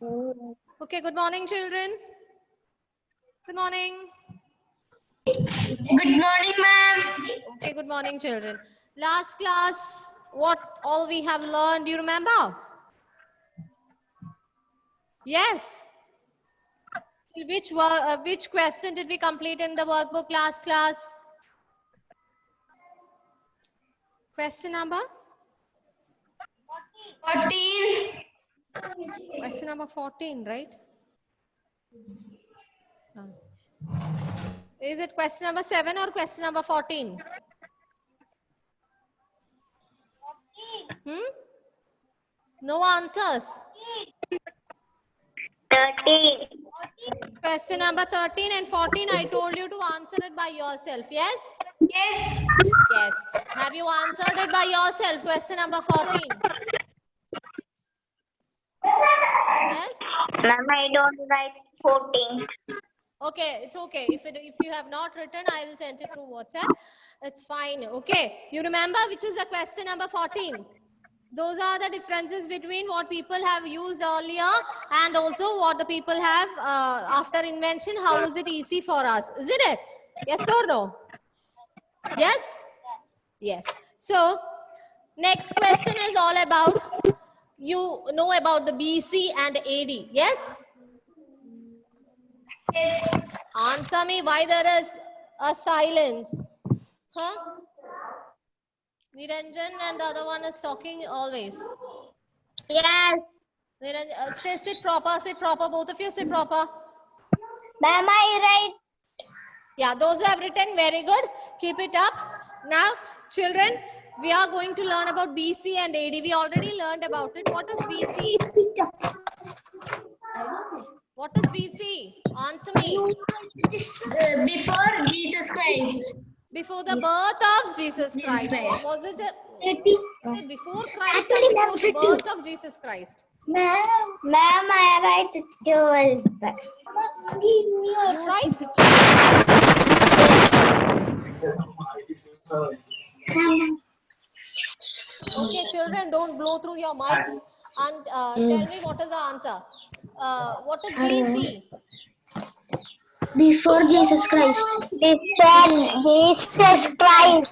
Okay, good morning, children. Good morning. Good morning, ma'am. Okay, good morning, children. Last class, what all we have learned, do you remember? Yes. Which question did we complete in the workbook last class? Question number? 14. Question number 14, right? Is it question number 7 or question number 14? No answers. 13. Question number 13 and 14, I told you to answer it by yourself. Yes? Yes. Yes. Have you answered it by yourself? Question number 14. Yes? Ma'am, I don't write 14. Okay, it's okay. If you have not written, I will send it through WhatsApp. It's fine. Okay. You remember which is the question number 14? Those are the differences between what people have used earlier and also what the people have after invention. How is it easy for us? Isn't it? Yes or no? Yes? Yes. So, next question is all about, you know about the BC and AD. Yes? Yes. Answer me why there is a silence. Huh? Niranjan and the other one is talking always. Yes. Niranjan, sit proper. Both of you sit proper. Ma'am, I write. Yeah, those who have written, very good. Keep it up. Now, children, we are going to learn about BC and AD. We already learned about it. What is BC? What is BC? Answer me. Before Jesus Christ. Before the birth of Jesus Christ. Was it before Christ or before the birth of Jesus Christ? Ma'am, I write 12. You write? Okay, children, don't blow through your mics and tell me what is the answer. What is BC? Before Jesus Christ. Before Jesus Christ.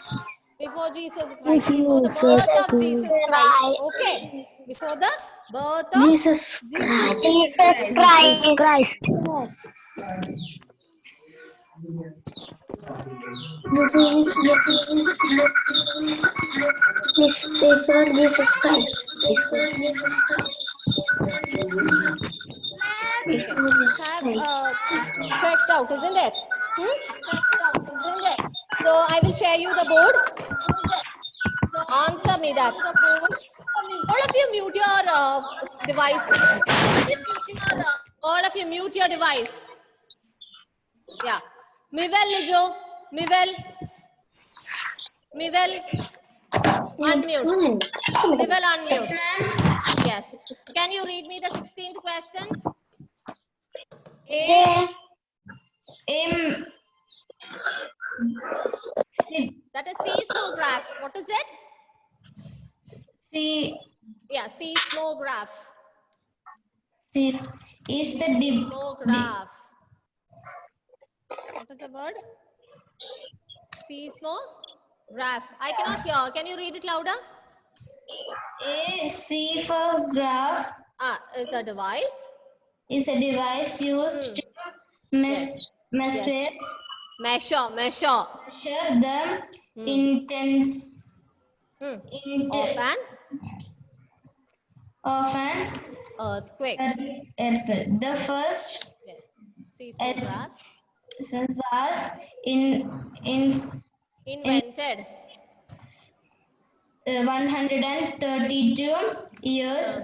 Before Jesus Christ. Before the birth of Jesus Christ. Okay. Before the birth of Jesus Christ. Jesus Christ. Before Jesus Christ. Before Jesus Christ. Before Jesus have Christ. checked out, isn't it? Checked out, isn't it? So I will share you the board. Answer me that. All of you mute your device. All of you mute your device. Yeah. Mivel Lijo. Mivel. Unmute. Mivel unmute. Yes. Can you read me the 16th question? That is seismograph. What is it? Yeah, seismograph. Is the Seismograph. What is the word? Seismograph. I cannot hear. Can you read it louder? A seismograph Is a device. Is a device used to measure the intensity of an earthquake. Earth. The first Seismograph. was Invented. 132 years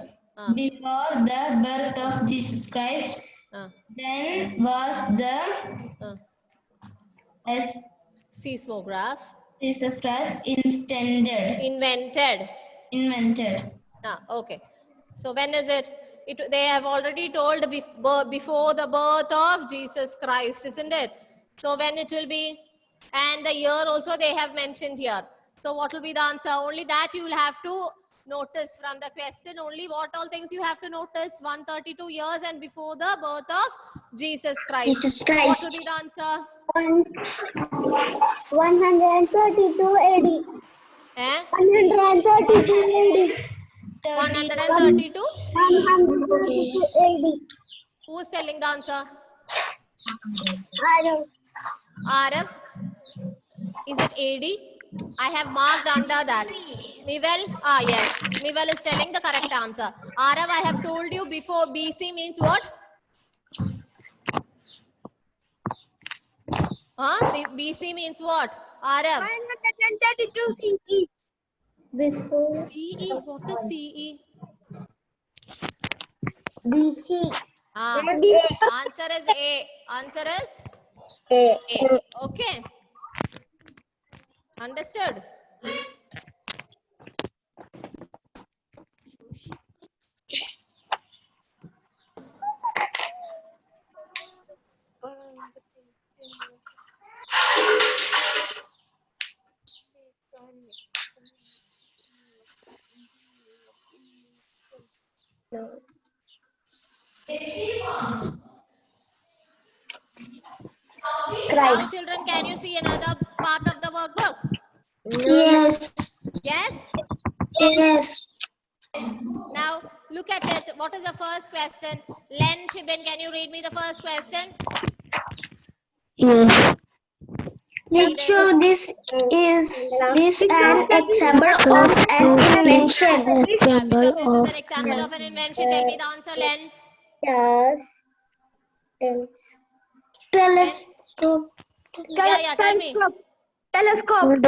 before the birth of Jesus Christ. Then was the seismograph invented. Okay. So when is it? They have already told before the birth of Jesus Christ, isn't it? So when it will be, and the year also they have mentioned here. So what will be the answer? Only that you will have to notice from the question only what all things you have to notice. 132 years and before the birth of Jesus Christ. Jesus What Christ. would be the answer? 132 AD. Eh? 132 AD. 132? 132 AD. Who is telling the answer? Adam. Arif? Is it AD? I have marked under that. Mivel? Ah, yes. Mivel is telling the correct answer. Arav, I have told you before, BC means what? BC means what? Arav? 132 CE. Before CE? What is CE? BC. Answer is A. Answer is A. A. Okay. Understood? Now, children, can you see another part of the workbook? Yes. Yes? Yes. Now, look at it. What is the first question? Len Shibin, can you read me the first question? Yes. Lecture, this is an example of an invention. Yeah, which of this is an example of an invention? Tell me the answer, Len. Telescope. Yeah, tell me. Telescope.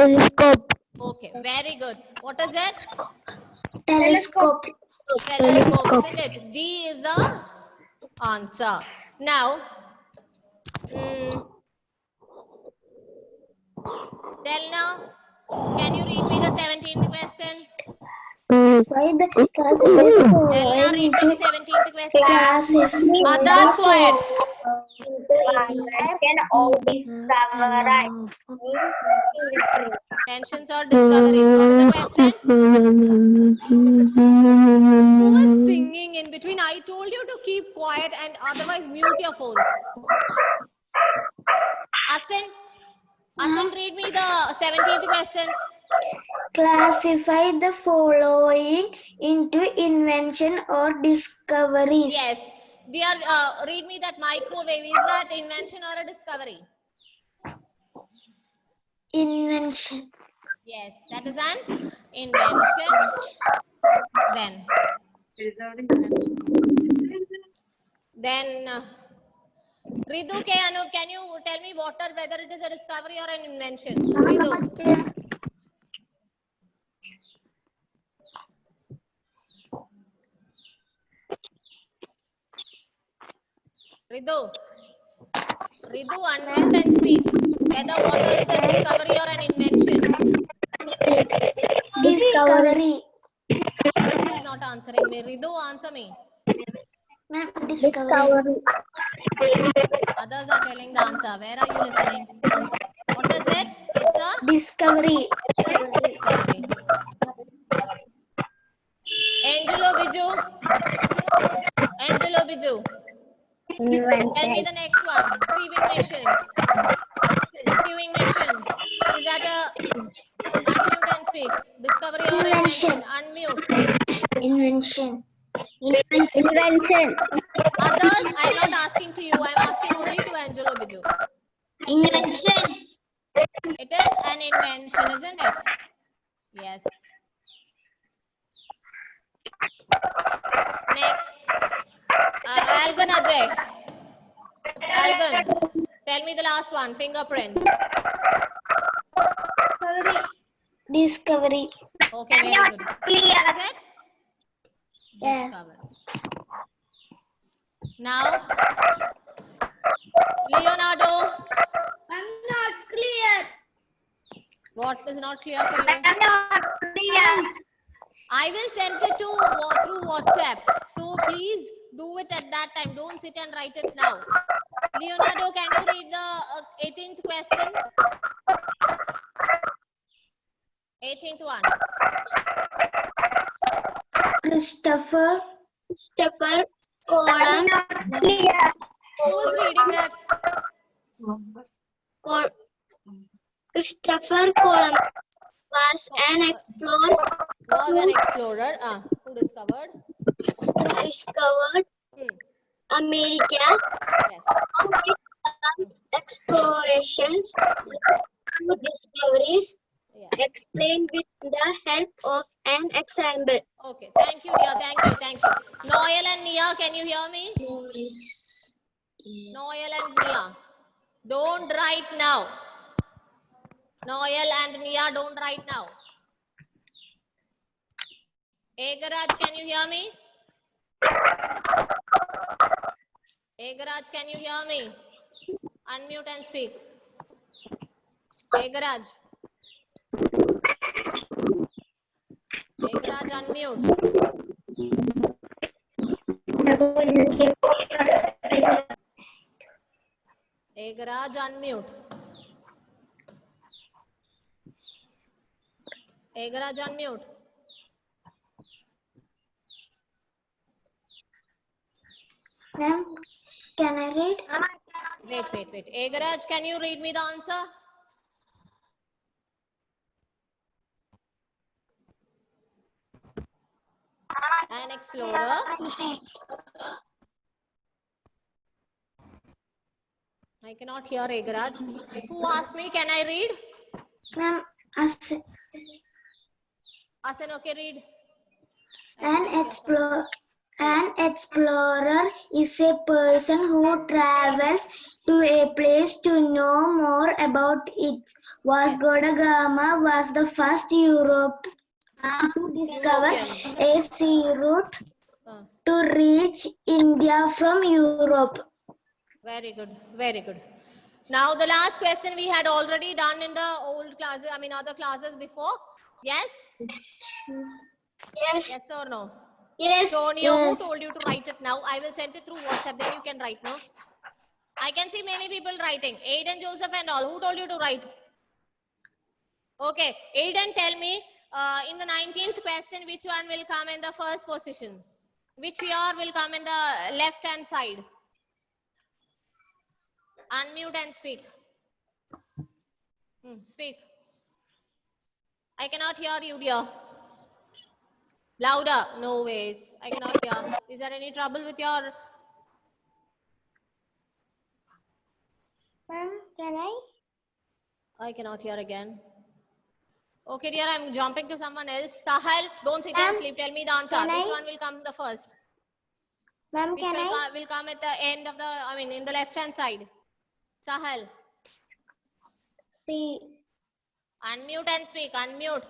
Okay, very good. What is it? Telescope. Telescope, isn't it? D is the answer. Now, Delna, can you read me the 17th question? Why the Delna, read me the 17th question. Others quiet. Inventions or discoveries. What is the question? Who is singing in between? I told you to keep quiet and otherwise mute your phones. Asin, read me the 17th question. Classify the following into invention or discoveries. Yes. Dear, read me that microwave. Is that invention or a discovery? Invention. Yes, that is an invention. Then Ridu K. Anup, can you tell me water whether it is a discovery or an invention? Ridu. Ridu, unmute and speak. Whether water is a discovery or an invention. Discovery. Who is not answering me? Ridu, answer me. Discovery. Others are telling the answer. Where are you listening? What is it? It's a Discovery. discovery. Angelo Biju. Tell me the next one. Sewing machine. Is that a unmute and speak? Discovery or invention? Unmute. Invention. Others, I'm not asking to you. I'm asking only to Angelo Biju. Invention. It is an invention, isn't it? Yes. Next. Algan Ajay. Algan, tell me the last one. Fingerprint. Discovery. Okay, very good. What is it? Yes. Discovery. Now, Leonardo. I'm not clear. What is not clear for you? I'm not clear. I will send it to through WhatsApp. So please do it at that time. Don't sit and write it now. Leonardo, can you read the 18th question? 18th one. Christopher Columbus. Who is reading that? Christopher Columbus was an explorer Was an explorer. Who discovered? who discovered America. Yes. Who did some explorations, two discoveries, Yes. explained with the help of an example. Okay. Thank you, dear. Thank you. Thank you. Noel and Nia, can you hear me? Noel and Nia. Don't write now. Noel and Nia, don't write now. Egaraj, can you hear me? Egaraj, can you hear me? Unmute and speak. Egaraj. Egaraj, unmute. Egaraj, unmute. Egaraj, unmute. Ma'am, can I read? Wait. Egaraj, can you read me the answer? An explorer. I cannot hear Egaraj. Who asked me? Can I read? Ma'am, Asan, okay, read. An explorer is a person who travels to a place to know more about it. Vasco da Gama was the first European to discover a sea route to reach India from Europe. Very good, very good. Now the last question we had already done in the old classes, other classes before. Yes? Yes or no? Yes. Tonio, who told you to write it now? I will send it through WhatsApp, then you can write, no? I can see many people writing. Aiden, Joseph and all. Who told you to write? Okay. Aiden, tell me, in the 19th question, which one will come in the first position? Which year will come in the left-hand side? Unmute and speak. Speak. I cannot hear you, dear. Louder. No ways. I cannot hear. Is there any trouble with your... Ma'am, can I cannot hear again. Okay, dear, I'm jumping to someone else. Sahal, don't sit and sleep. Tell me the answer. Which one will come the first? Ma'am, Which will come at the end of the, in the left-hand side? Sahal. See. Unmute and speak. Unmute.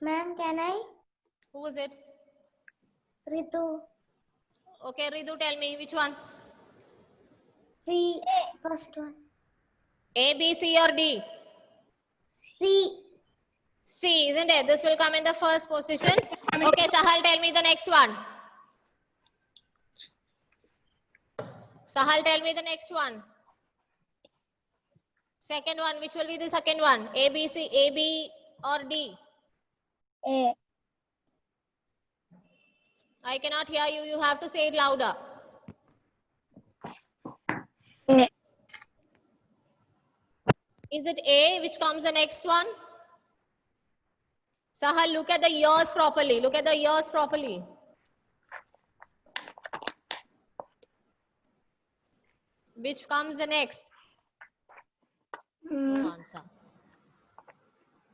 Ma'am, can I? Who is it? Ritu. Okay, Ritu, tell me which one? C. First one. A, B, C or D? C. C, isn't it? This will come in the first position. Okay, Sahal, tell me the next one. Sahal, tell me the next one. Second one, which will be the second one? A, B, C, A, B or D? A. I cannot hear you. You have to say it louder. A. Is it A, which comes the next one? Sahal, look at the ears properly. Look at the ears properly. Which comes the next? No answer.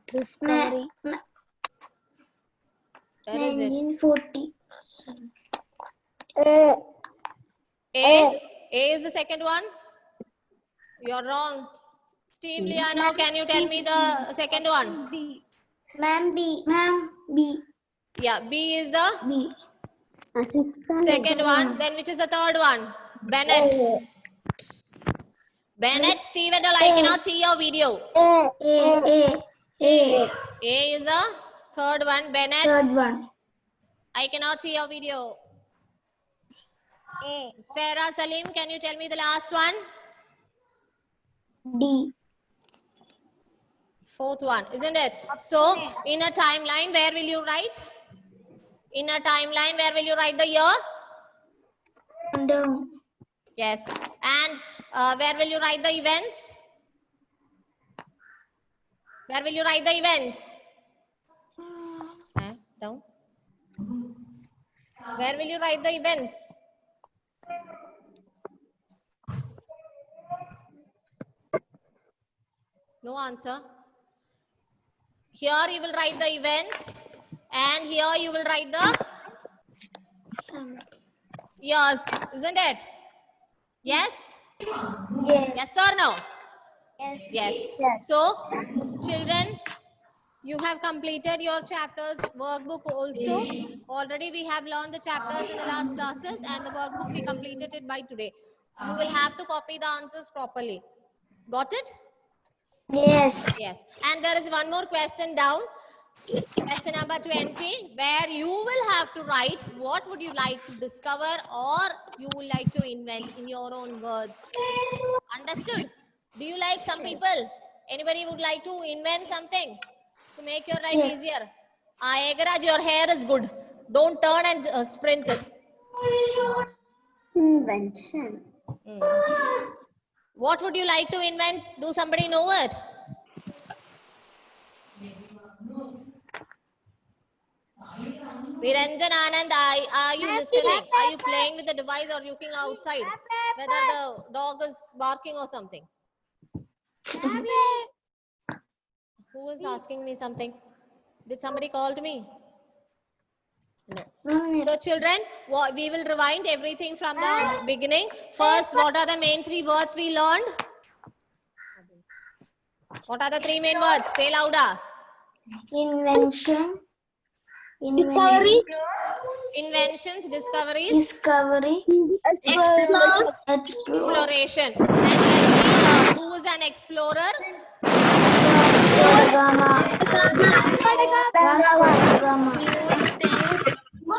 Discovery. Where is it? 1940. A is the second one? You're wrong. Steve Liano, can you tell me the second one? B. Ma'am, B. Ma'am, B. Yeah, B is the B. second one. Then which is the third one? Bennett. Bennett, Steve and all, I cannot see your video. A is the third one. Bennett. Third one. I cannot see your video. Sarah Salim, can you tell me the last one? D. Fourth one, isn't it? So, in a timeline, where will you write? In a timeline, where will you write the year? Down. Yes. And where will you write the events? Where will you write the events? Down. Where will you write the events? No answer. Here you will write the events, and here you will write the years, isn't it? Yes? Yes. Yes or no? Yes. Yes. So, children, you have completed your chapters workbook also. Already we have learned the chapters in the last classes, and the workbook we completed it by today. You will have to copy the answers properly. Got it? Yes. Yes. And there is one more question down. Question number 20, where you will have to write what would you like to discover or you would like to invent in your own words. Understood? Do you like some people? Anybody would like to invent something to make your life Yes. easier? Egaraj, your hair is good. Don't turn and sprint it. Invention. What would you like to invent? Do somebody know it? Niranjan Anand, are you listening? Are you playing with the device or looking outside? Whether the dog is barking or something? Who is asking me something? Did somebody call me? No. So children, we will rewind everything from the beginning. First, what are the main 3 words we learned? What are the 3 main words? Say louder. Invention. Discovery. Inventions, discoveries. Discovery. Exploration. And tell me, who is an explorer? Vasco da Gama. Vasco da Gama. I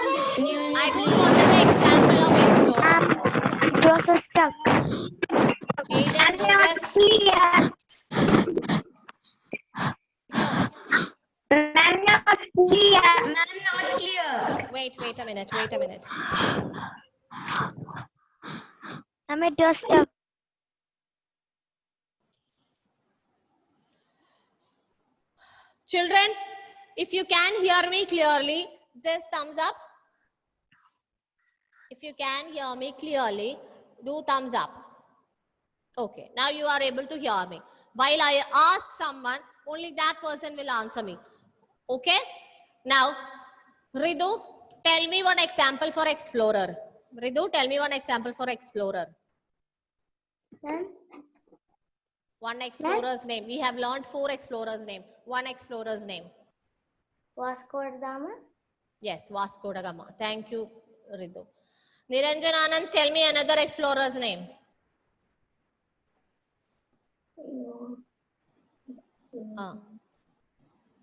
don't want an example of explorer. Joseph Stuck. Aiden Joseph. Wait a minute. I'm at your stuck. Children, if you can hear me clearly, just thumbs up. If you can hear me clearly, do thumbs up. Okay, now you are able to hear me. While I ask someone, only that person will answer me. Okay? Now, Ridu, tell me one example for explorer. Ridu, tell me one example for explorer. One explorer's name. We have learned 4 explorers' name. One explorer's name. Vasco da Gama. Yes, Vasco da Gama. Thank you, Ridu. Niranjan Anand, tell me another explorer's name.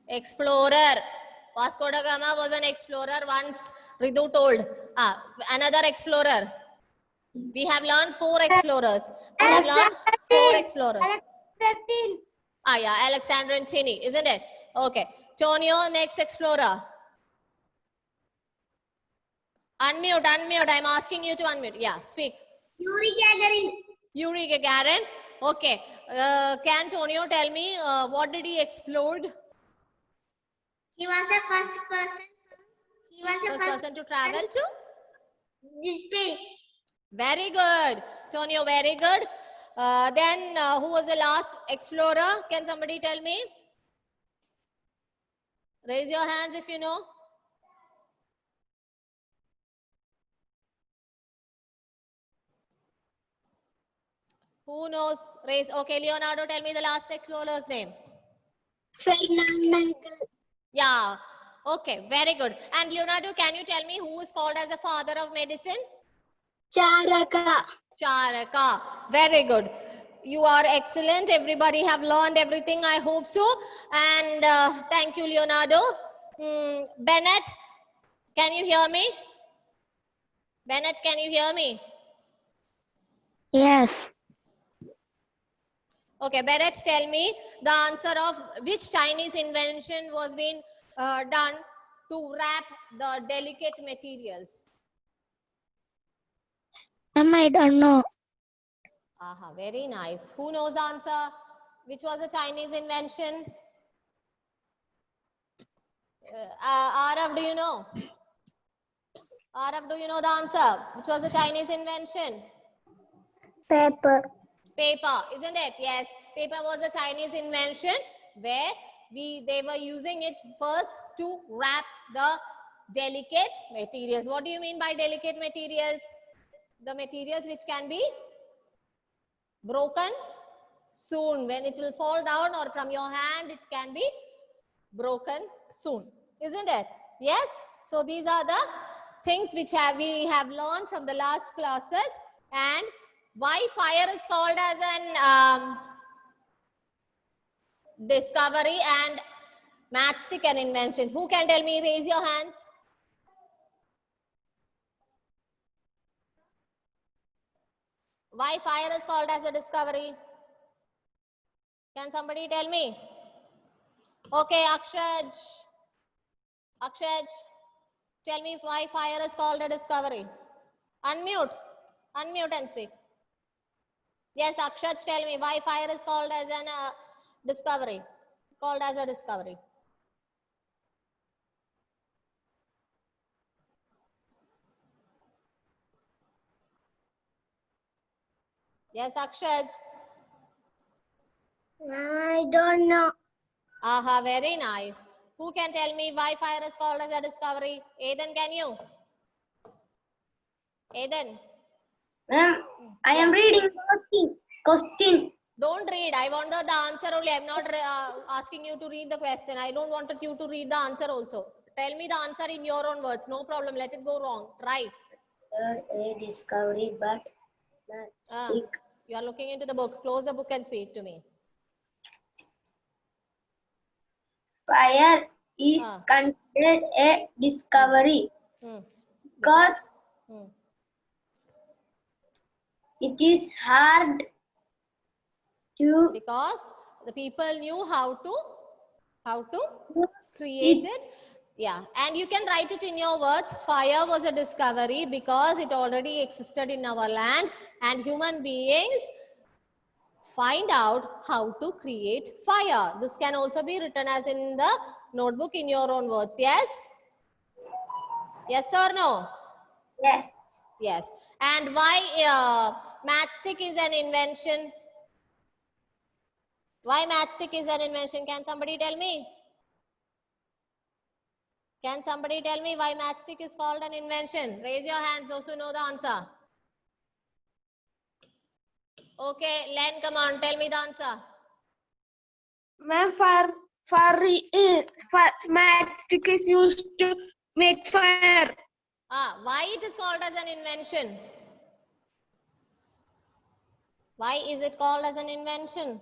Explorer. Vasco da Gama was an explorer once, Ridu told. Another explorer. We have learned 4 explorers. We have learned 4 explorers. Yeah, Alexander and Tini, isn't it? Okay. Tonio, next explorer. Unmute. I'm asking you to unmute. Yeah, speak. Yuri Gagarin. Okay. Can Tonio tell me what did he explode? He was the first person. He was the First person to travel to? space. Very good. Tonio, very good. Then who was the last explorer? Can somebody tell me? Raise your hands if you know. Who knows? Raise. Okay, Leonardo, tell me the last explorer's name. Ferdinand Michael. Yeah. Okay, very good. And Leonardo, can you tell me who is called as the father of medicine? Charaka. Charaka. Very good. You are excellent. Everybody have learned everything. I hope so. And thank you, Leonardo. Bennett, can you hear me? Bennett, can you hear me? Yes. Okay, Bennett, tell me the answer of which Chinese invention was being done to wrap the delicate materials? Ma'am, I don't know. Aha, very nice. Who knows the answer? Which was a Chinese invention? Arav, do you know? Arav, do you know the answer? Which was a Chinese invention? Paper. Paper, isn't it? Yes, paper was a Chinese invention where they were using it first to wrap the delicate materials. What do you mean by delicate materials? The materials which can be broken soon. When it will fall down or from your hand, it can be broken soon, isn't it? Yes. So these are the things which we have learned from the last classes. And why fire is called as an discovery and matchstick an invention. Who can tell me? Raise your hands. Why fire is called as a discovery? Can somebody tell me? Okay, Akshaj. Akshaj, tell me why fire is called a discovery. Unmute. Unmute and speak. Yes, Akshaj, tell me why fire is called as an discovery. Called as a discovery. Yes, Akshaj. I don't know. Aha, very nice. Who can tell me why fire is called as a discovery? Aiden, can you? Aiden. Ma'am, I am reading question. Don't read. I want the answer only. I'm not asking you to read the question. I don't want you to read the answer also. Tell me the answer in your own words. No problem. Let it go wrong. Try. A discovery, but matchstick. You are looking into the book. Close the book and speak to me. Fire is considered a discovery because it is hard to. Because the people knew how to create it. Yeah, and you can write it in your words. Fire was a discovery because it already existed in our land, and human beings find out how to create fire. This can also be written as in the notebook in your own words. Yes? Yes or no? Yes. Yes. And why matchstick is an invention? Why matchstick is an invention? Can somebody tell me? Can somebody tell me why matchstick is called an invention? Raise your hands, those who know the answer. Okay, Len, come on, tell me the answer. Ma'am, matchstick is used to make fire. Why it is called as an invention? Why is it called as an invention?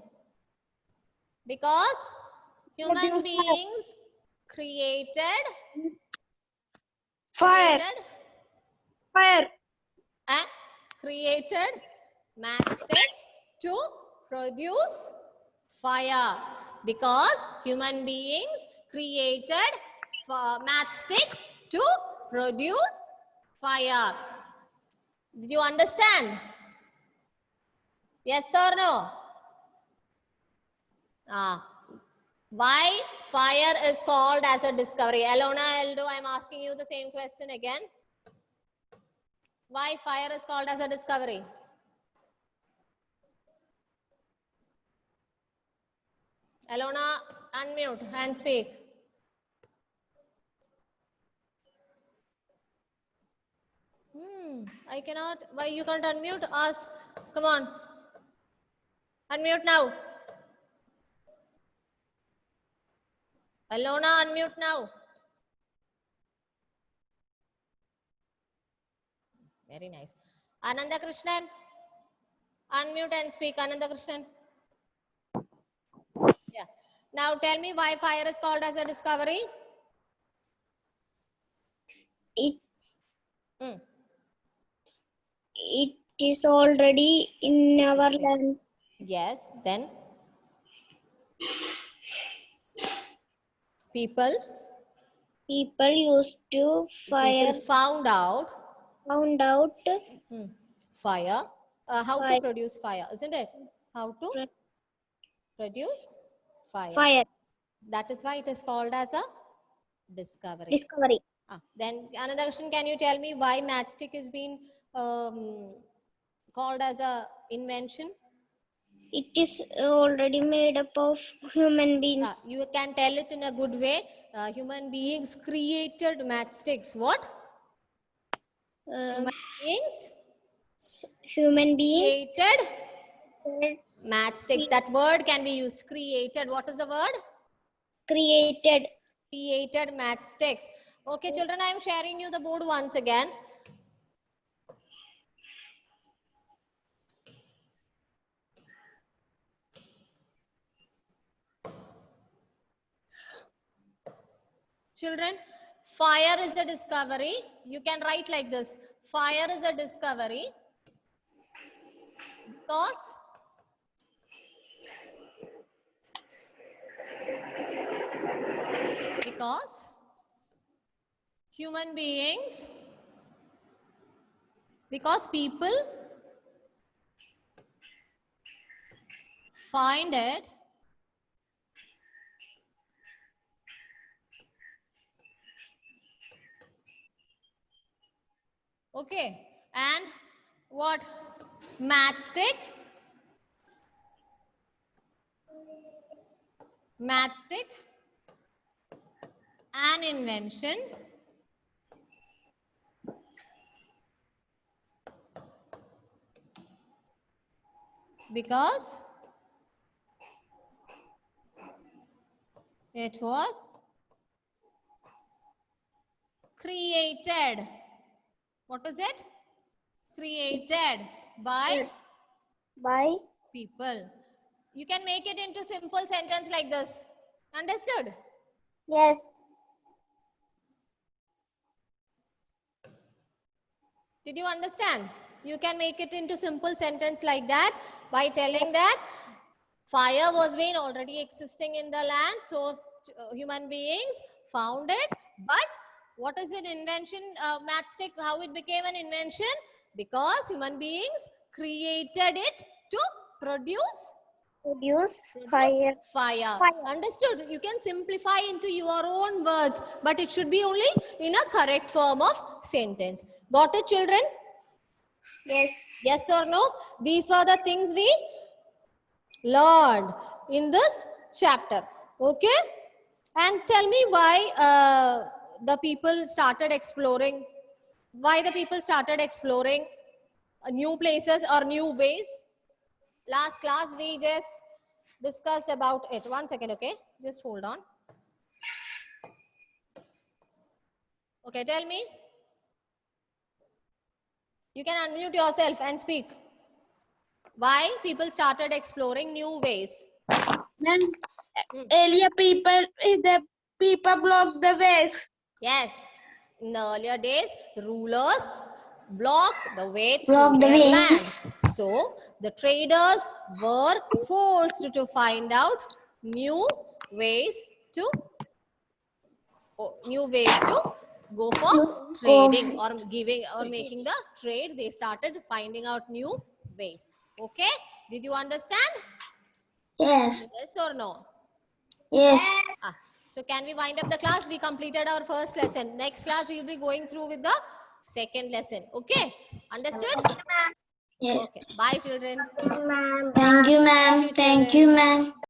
Because human beings created Fire. Created matchsticks to produce fire. Because human beings created matchsticks to produce fire. Did you understand? Yes or no? Why fire is called as a discovery? Alona, Eldo, I'm asking you the same question again. Why fire is called as a discovery? Alona, unmute and speak. I cannot. Why you can't unmute? Ask. Come on. Unmute now. Alona, unmute now. Very nice. Ananda Krishnan, unmute and speak. Ananda Krishnan. Yeah. Now tell me why fire is called as a discovery. It is already in our land. Yes. Then people People used to People found out fire. How to Fire. produce fire, isn't it? How to produce fire. fire That is why it is called as a discovery. discovery. Then another question, can you tell me why matchstick is being called as a invention? It is already made up of human beings. You can tell it in a good way. Human beings created matchsticks. What? Human beings Created matchsticks. That word can be used. Created. What is the word? created. Created matchsticks. Okay, children, I am sharing you the board once again. Children, fire is a discovery. You can write like this. Fire is a discovery because human beings, because people find it okay, and what? Matchstick an invention because it was created. What is it? Created by people. You can make it into simple sentence like this. Understood? Yes. Did you understand? You can make it into simple sentence like that by telling that fire was been already existing in the land. So human beings found it. But what is an invention? Matchstick, how it became an invention? Because human beings created it to produce Fire. Understood? You can simplify into your own words, but it should be only in a correct form of sentence. Got it, children? Yes. Yes or no? These were the things we learned in this chapter. Okay? And tell me why the people started exploring. Why the people started exploring new places or new ways? Last class we just discussed about it. 1 second, okay? Just hold on. Okay, tell me. You can unmute yourself and speak. Why people started exploring new ways? Ma'am, earlier the people blocked the ways. Yes. In the earlier days, rulers blocked the way Blocked through the their ways. land. So the traders were forced to find out new ways to go for trading or giving or making the trade. They started finding out new ways. Okay? Did you understand? Yes. Yes or no? Yes. So can we wind up the class? We completed our first lesson. Next class we will be going through with the second lesson. Okay? Understood? Yes. Okay. Bye, children. Thank you, ma'am. Thank you, ma'am.